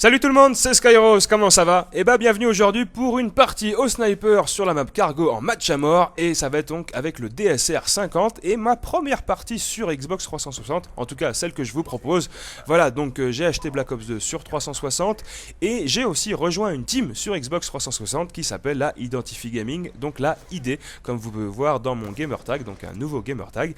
Salut tout le monde, c'est Skyros, comment ça va? Et bah bienvenue aujourd'hui pour une partie au sniper sur la map Cargo en match à mort. Et ça va être donc avec le DSR 50 et ma première partie sur Xbox 360, en tout cas celle que je vous propose. Voilà, donc j'ai acheté Black Ops 2 sur 360 et j'ai aussi rejoint une team sur Xbox 360 qui s'appelle la Identify Gaming, donc la ID, comme vous pouvez voir dans mon gamer tag, donc un nouveau gamer tag.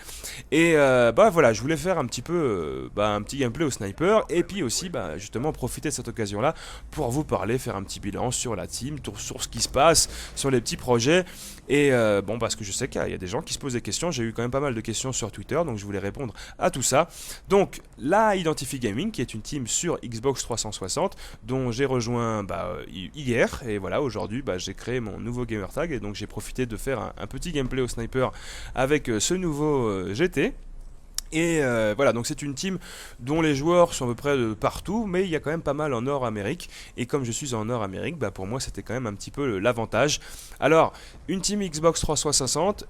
Et bah voilà, je voulais faire un petit peu un petit gameplay au sniper et puis aussi justement profiter de cette occasion-là pour vous parler, faire un petit bilan sur la team, sur ce qui se passe, sur les petits projets. Et bon, parce que je sais qu'il y a des gens qui se posent des questions. J'ai eu quand même pas mal de questions sur Twitter, donc je voulais répondre à tout ça. Donc, la Identify Gaming, qui est une team sur Xbox 360, dont j'ai rejoint hier. Et voilà, aujourd'hui, j'ai créé mon nouveau gamer tag. Et donc, j'ai profité de faire un petit gameplay au sniper avec ce nouveau GT. Et voilà, donc c'est une team dont les joueurs sont à peu près de partout, mais il y a quand même pas mal en Nord-Amérique. Et comme je suis en Nord-Amérique, pour moi c'était quand même un petit peu l'avantage. Alors, une team Xbox 360,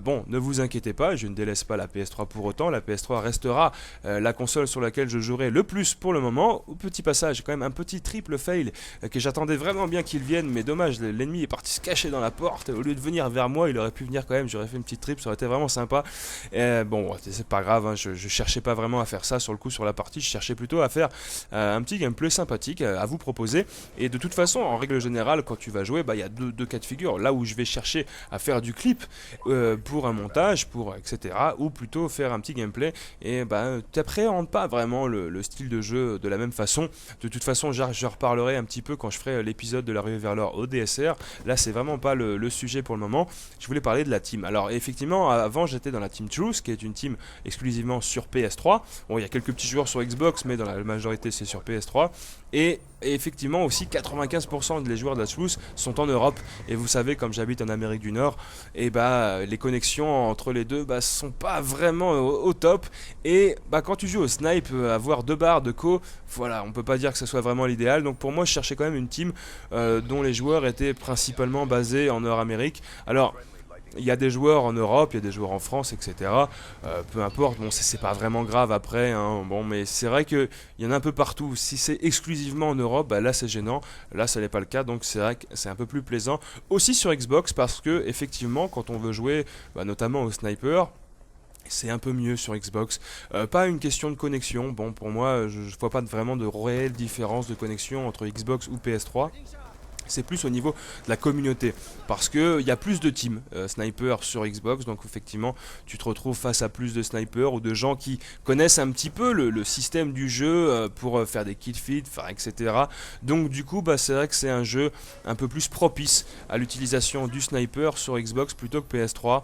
bon, ne vous inquiétez pas, je ne délaisse pas la PS3 pour autant. La PS3 restera la console sur laquelle je jouerai le plus pour le moment. Au petit passage, quand même un petit triple fail que j'attendais vraiment bien qu'il vienne, mais dommage, l'ennemi est parti se cacher dans la porte. Au lieu de venir vers moi, il aurait pu venir quand même, j'aurais fait une petite triple, ça aurait été vraiment sympa. Bon, c'est pas grave. Je cherchais pas vraiment à faire ça sur le coup sur la partie, je cherchais plutôt à faire un petit gameplay sympathique à vous proposer. Et de toute façon, en règle générale, quand tu vas jouer, il y a deux cas de figure. Là où je vais chercher à faire du clip pour un montage, etc. Ou plutôt faire un petit gameplay. Et t'appréhendes pas vraiment le style de jeu de la même façon. De toute façon, je reparlerai un petit peu quand je ferai l'épisode de la ruée vers l'or au DSR. Là, c'est vraiment pas le sujet pour le moment. Je voulais parler de la team. Alors, effectivement, avant, j'étais dans la team Truth, qui est une team exclusivement sur PS3. Bon, il y a quelques petits joueurs sur Xbox, mais dans la majorité, c'est sur PS3. Et effectivement, aussi 95% des joueurs de la Truth sont en Europe. Et vous savez, comme j'habite en Amérique du Nord, et les connexions entre les deux sont pas vraiment au top. Et quand tu joues au snipe, avoir 2 barres de co, voilà, on peut pas dire que ce soit vraiment l'idéal. Donc pour moi, je cherchais quand même une team dont les joueurs étaient principalement basés en Nord-Amérique. Alors, il y a des joueurs en Europe, il y a des joueurs en France, etc. Peu importe, bon, c'est pas vraiment grave après, hein, bon, mais c'est vrai qu'il y en a un peu partout. Si c'est exclusivement en Europe, là c'est gênant, là ça n'est pas le cas, donc c'est vrai que c'est un peu plus plaisant. Aussi sur Xbox, parce que effectivement, quand on veut jouer, notamment au sniper, c'est un peu mieux sur Xbox. Pas une question de connexion. Bon, pour moi, je vois pas vraiment de réelle différence de connexion entre Xbox ou PS3. C'est plus au niveau de la communauté parce que il y a plus de teams sniper sur Xbox, donc effectivement tu te retrouves face à plus de snipers ou de gens qui connaissent un petit peu le système du jeu pour faire des kill feeds, etc. Donc du coup c'est vrai que c'est un jeu un peu plus propice à l'utilisation du sniper sur Xbox plutôt que PS3.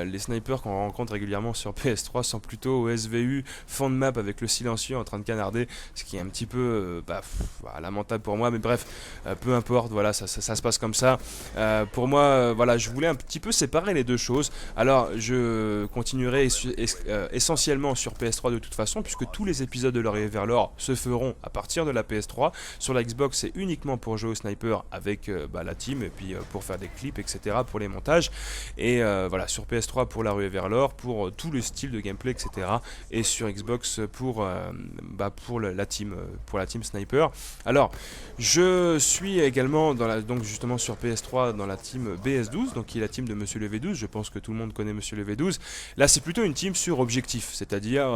Les snipers qu'on rencontre régulièrement sur PS3 sont plutôt au SVU, fond de map avec le silencieux en train de canarder, ce qui est un petit peu lamentable pour moi, mais bref, peu importe. Voilà, ça se passe comme ça. Pour moi, voilà, je voulais un petit peu séparer les deux choses. Alors, je continuerai essentiellement sur PS3 de toute façon, puisque tous les épisodes de l'Arrivée vers l'or se feront à partir de la PS3. Sur la Xbox, c'est uniquement pour jouer au sniper avec la team, et puis pour faire des clips, etc., pour les montages. Et voilà, sur PS3 pour l'Arrivée vers l'or, pour tout le style de gameplay, etc. Et sur Xbox pour la team sniper. Alors, je suis également donc justement sur PS3 dans la team BS12, donc qui est la team de Monsieur le V12. Je pense que tout le monde connaît Monsieur le V12. Là, c'est plutôt une team sur objectif, c'est-à-dire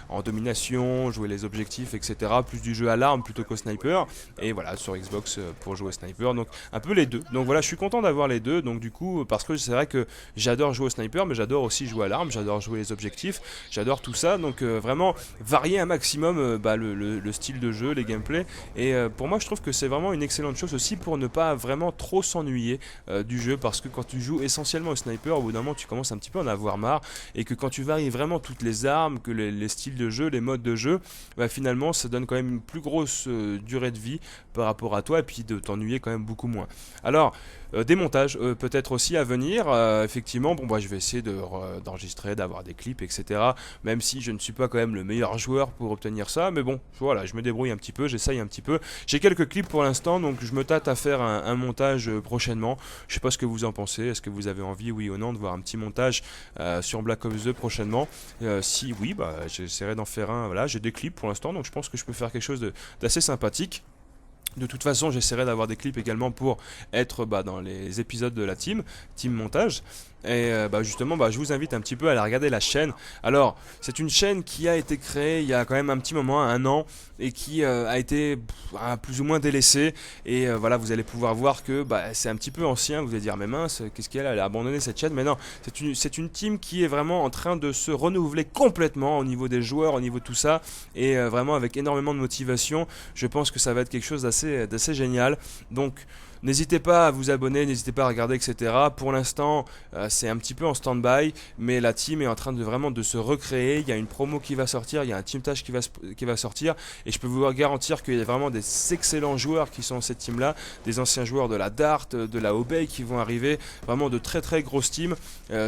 en domination, jouer les objectifs, etc. Plus du jeu à l'arme plutôt qu'au sniper. Et voilà, sur Xbox pour jouer au sniper. Donc un peu les deux. Donc voilà, je suis content d'avoir les deux. Donc du coup, parce que c'est vrai que j'adore jouer au sniper, mais j'adore aussi jouer à l'arme, j'adore jouer les objectifs, j'adore tout ça. Donc vraiment varier un maximum le style de jeu, les gameplays. Et pour moi, je trouve que c'est vraiment une excellente chose aussi pour ne pas vraiment trop s'ennuyer du jeu, parce que quand tu joues essentiellement au sniper, au bout d'un moment tu commences un petit peu à en avoir marre, et que quand tu varies vraiment toutes les armes, que les styles de jeu, les modes de jeu, finalement ça donne quand même une plus grosse durée de vie par rapport à toi, et puis de t'ennuyer quand même beaucoup moins. Alors des montages peut-être aussi à venir, effectivement, je vais essayer d'enregistrer, d'avoir des clips, etc. Même si je ne suis pas quand même le meilleur joueur pour obtenir ça, mais bon, voilà, je me débrouille un petit peu, j'essaye un petit peu. J'ai quelques clips pour l'instant, donc je me tâte à faire un montage prochainement. Je sais pas ce que vous en pensez, est-ce que vous avez envie, oui ou non, de voir un petit montage sur Black Ops 2 prochainement? Si oui, j'essaierai d'en faire un. Voilà, j'ai des clips pour l'instant, donc je pense que je peux faire quelque chose d'assez sympathique. De toute façon, j'essaierai d'avoir des clips également pour être dans les épisodes de la team montage. Et justement, je vous invite un petit peu à aller regarder la chaîne. Alors, c'est une chaîne qui a été créée il y a quand même un petit moment, 1 an, et qui a été plus ou moins délaissée. Et voilà, vous allez pouvoir voir que c'est un petit peu ancien. Vous allez dire, mais mince, qu'est-ce qu'elle a? Elle a abandonné cette chaîne. Mais non, c'est une team qui est vraiment en train de se renouveler complètement au niveau des joueurs, au niveau de tout ça. Et vraiment avec énormément de motivation. Je pense que ça va être quelque chose d'assez génial. Donc, n'hésitez pas à vous abonner, n'hésitez pas à regarder, etc. Pour l'instant, c'est un petit peu en stand-by, mais la team est en train de vraiment de se recréer. Il y a une promo qui va sortir, il y a un team tâche qui va sortir, et je peux vous garantir qu'il y a vraiment des excellents joueurs qui sont dans cette team-là, des anciens joueurs de la Dart, de la Obey qui vont arriver, vraiment de très très grosses teams.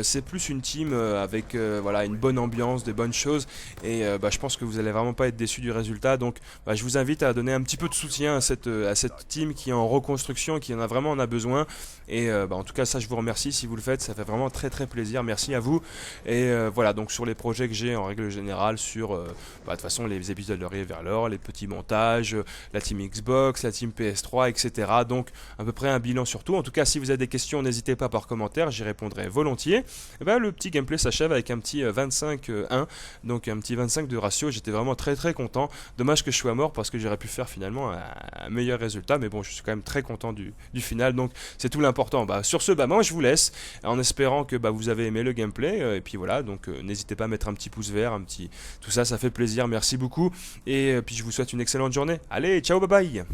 C'est plus une team avec une bonne ambiance, des bonnes choses, et je pense que vous allez vraiment pas être déçus du résultat. Donc, je vous invite à donner un petit peu de soutien à cette team qui est en reconstruction, qui en a besoin. Et en tout cas, ça, je vous remercie si vous le faites, ça fait vraiment très très plaisir. Merci à vous. Et voilà, donc sur les projets que j'ai en règle générale, sur de toute façon les épisodes de Rive vers l'or, les petits montages, la team Xbox, la team PS3, etc. Donc à peu près un bilan sur tout. En tout cas, si vous avez des questions, n'hésitez pas par commentaire, j'y répondrai volontiers. Et le petit gameplay s'achève avec un petit 25-1, donc un petit 25 de ratio. J'étais vraiment très très content. Dommage que je sois mort parce que j'aurais pu faire finalement un meilleur résultat, mais bon, je suis quand même très content du final, donc c'est tout l'important. Sur ce, moi je vous laisse en espérant que vous avez aimé le gameplay, et puis voilà, donc n'hésitez pas à mettre un petit pouce vert, tout ça, ça fait plaisir, merci beaucoup, et puis je vous souhaite une excellente journée. Allez, ciao, bye bye.